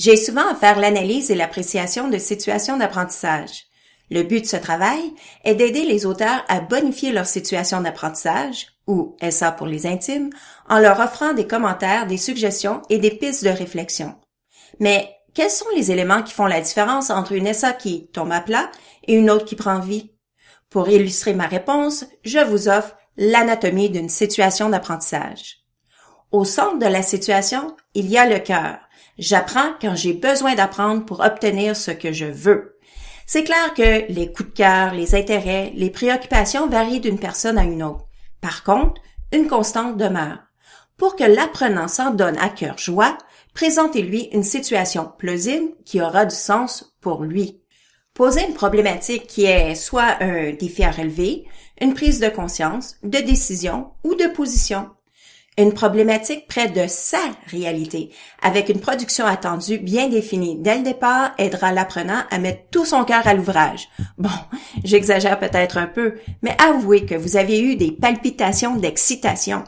J'ai souvent à faire l'analyse et l'appréciation de situations d'apprentissage. Le but de ce travail est d'aider les auteurs à bonifier leur situation d'apprentissage, ou SA pour les intimes, en leur offrant des commentaires, des suggestions et des pistes de réflexion. Mais quels sont les éléments qui font la différence entre une SA qui tombe à plat et une autre qui prend vie? Pour illustrer ma réponse, je vous offre l'anatomie d'une situation d'apprentissage. Au centre de la situation, il y a le cœur. J'apprends quand j'ai besoin d'apprendre pour obtenir ce que je veux. C'est clair que les coups de cœur, les intérêts, les préoccupations varient d'une personne à une autre. Par contre, une constante demeure. Pour que l'apprenant s'en donne à cœur joie, présentez-lui une situation plausible qui aura du sens pour lui. Posez une problématique qui est soit un défi à relever, une prise de conscience, de décision ou de position. Une problématique près de sa réalité, avec une production attendue bien définie dès le départ, aidera l'apprenant à mettre tout son cœur à l'ouvrage. Bon, j'exagère peut-être un peu, mais avouez que vous avez eu des palpitations d'excitation.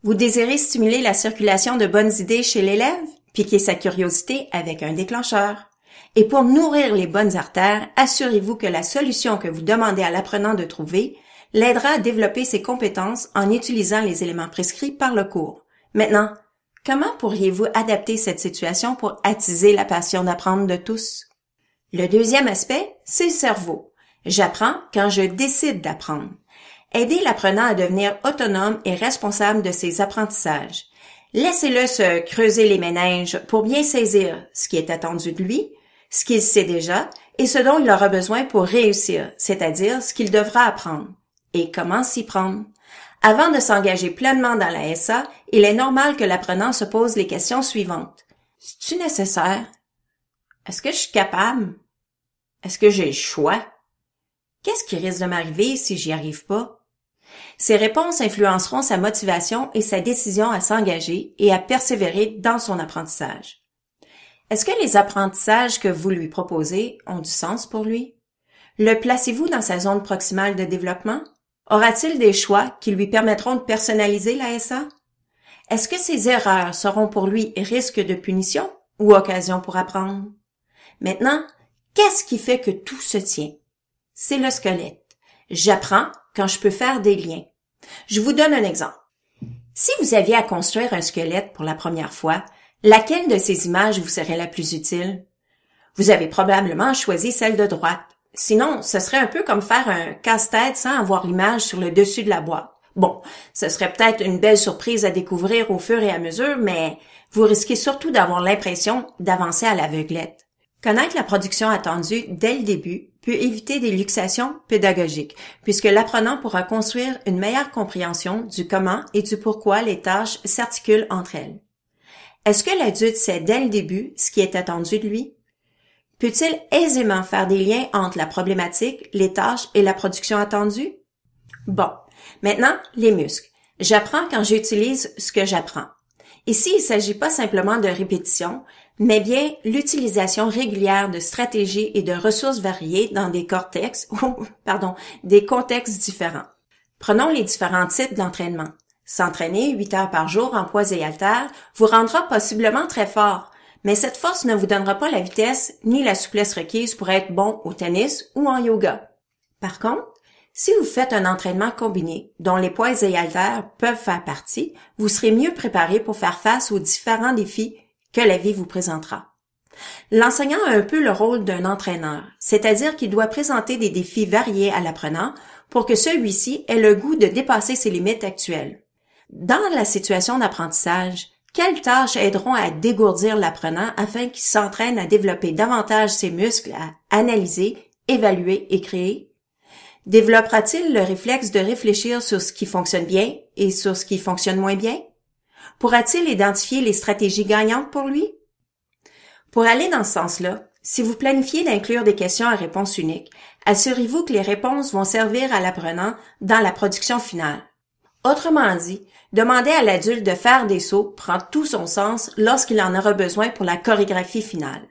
Vous désirez stimuler la circulation de bonnes idées chez l'élève? Piquez sa curiosité avec un déclencheur. Et pour nourrir les bonnes artères, assurez-vous que la solution que vous demandez à l'apprenant de trouver l'aidera à développer ses compétences en utilisant les éléments prescrits par le cours. Maintenant, comment pourriez-vous adapter cette situation pour attiser la passion d'apprendre de tous? Le deuxième aspect, c'est le cerveau. J'apprends quand je décide d'apprendre. Aidez l'apprenant à devenir autonome et responsable de ses apprentissages. Laissez-le se creuser les méninges pour bien saisir ce qui est attendu de lui, ce qu'il sait déjà et ce dont il aura besoin pour réussir, c'est-à-dire ce qu'il devra apprendre. Et comment s'y prendre? Avant de s'engager pleinement dans la SA, il est normal que l'apprenant se pose les questions suivantes. C'est-tu nécessaire? Est-ce que je suis capable? Est-ce que j'ai le choix? Qu'est-ce qui risque de m'arriver si j'y arrive pas? Ces réponses influenceront sa motivation et sa décision à s'engager et à persévérer dans son apprentissage. Est-ce que les apprentissages que vous lui proposez ont du sens pour lui? Le placez-vous dans sa zone proximale de développement? Aura-t-il des choix qui lui permettront de personnaliser la SA? Est-ce que ses erreurs seront pour lui risque de punition ou occasion pour apprendre? Maintenant, qu'est-ce qui fait que tout se tient? C'est le squelette. J'apprends quand je peux faire des liens. Je vous donne un exemple. Si vous aviez à construire un squelette pour la première fois, laquelle de ces images vous serait la plus utile? Vous avez probablement choisi celle de droite. Sinon, ce serait un peu comme faire un casse-tête sans avoir l'image sur le dessus de la boîte. Bon, ce serait peut-être une belle surprise à découvrir au fur et à mesure, mais vous risquez surtout d'avoir l'impression d'avancer à l'aveuglette. Connaître la production attendue dès le début peut éviter des luxations pédagogiques, puisque l'apprenant pourra construire une meilleure compréhension du comment et du pourquoi les tâches s'articulent entre elles. Est-ce que l'adulte sait dès le début ce qui est attendu de lui? Peut-il aisément faire des liens entre la problématique, les tâches et la production attendue? Bon, maintenant, les muscles. J'apprends quand j'utilise ce que j'apprends. Ici, il ne s'agit pas simplement de répétition, mais bien l'utilisation régulière de stratégies et de ressources variées dans des des contextes différents. Prenons les différents types d'entraînement. S'entraîner 8 heures par jour en poids et haltères vous rendra possiblement très fort, mais cette force ne vous donnera pas la vitesse ni la souplesse requise pour être bon au tennis ou en yoga. Par contre, si vous faites un entraînement combiné dont les poids et haltères peuvent faire partie, vous serez mieux préparé pour faire face aux différents défis que la vie vous présentera. L'enseignant a un peu le rôle d'un entraîneur, c'est-à-dire qu'il doit présenter des défis variés à l'apprenant pour que celui-ci ait le goût de dépasser ses limites actuelles. Dans la situation d'apprentissage, quelles tâches aideront à dégourdir l'apprenant afin qu'il s'entraîne à développer davantage ses muscles à analyser, évaluer et créer? Développera-t-il le réflexe de réfléchir sur ce qui fonctionne bien et sur ce qui fonctionne moins bien? Pourra-t-il identifier les stratégies gagnantes pour lui? Pour aller dans ce sens-là, si vous planifiez d'inclure des questions à réponse unique, assurez-vous que les réponses vont servir à l'apprenant dans la production finale. Autrement dit, demander à l'adulte de faire des sauts prend tout son sens lorsqu'il en aura besoin pour la chorégraphie finale.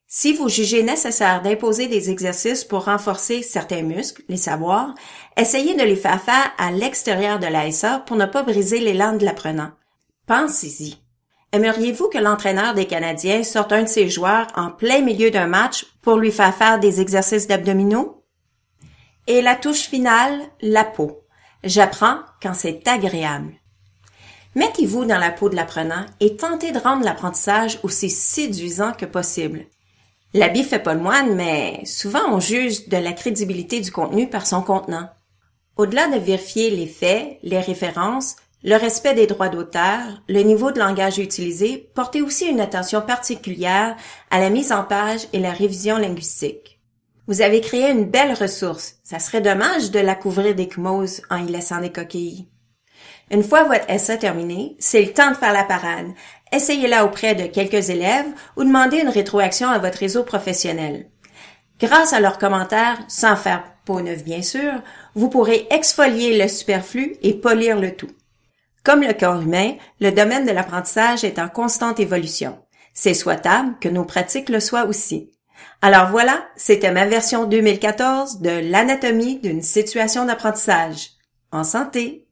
Si vous jugez nécessaire d'imposer des exercices pour renforcer certains muscles, les savoirs, essayez de les faire faire à l'extérieur de la SA pour ne pas briser l'élan de l'apprenant. Pensez-y. Aimeriez-vous que l'entraîneur des Canadiens sorte un de ses joueurs en plein milieu d'un match pour lui faire des exercices d'abdominaux? Et la touche finale, la peau. J'apprends quand c'est agréable. Mettez-vous dans la peau de l'apprenant et tentez de rendre l'apprentissage aussi séduisant que possible. L'habit fait pas le moine, mais souvent on juge de la crédibilité du contenu par son contenant. Au-delà de vérifier les faits, les références, le respect des droits d'auteur, le niveau de langage utilisé, portez aussi une attention particulière à la mise en page et la révision linguistique. Vous avez créé une belle ressource. Ça serait dommage de la couvrir d'échymoses en y laissant des coquilles. Une fois votre essai terminé, c'est le temps de faire la parade. Essayez-la auprès de quelques élèves ou demandez une rétroaction à votre réseau professionnel. Grâce à leurs commentaires, sans faire peau neuve bien sûr, vous pourrez exfolier le superflu et polir le tout. Comme le corps humain, le domaine de l'apprentissage est en constante évolution. C'est souhaitable que nos pratiques le soient aussi. Alors voilà, c'était ma version 2014 de l'anatomie d'une situation d'apprentissage. En santé!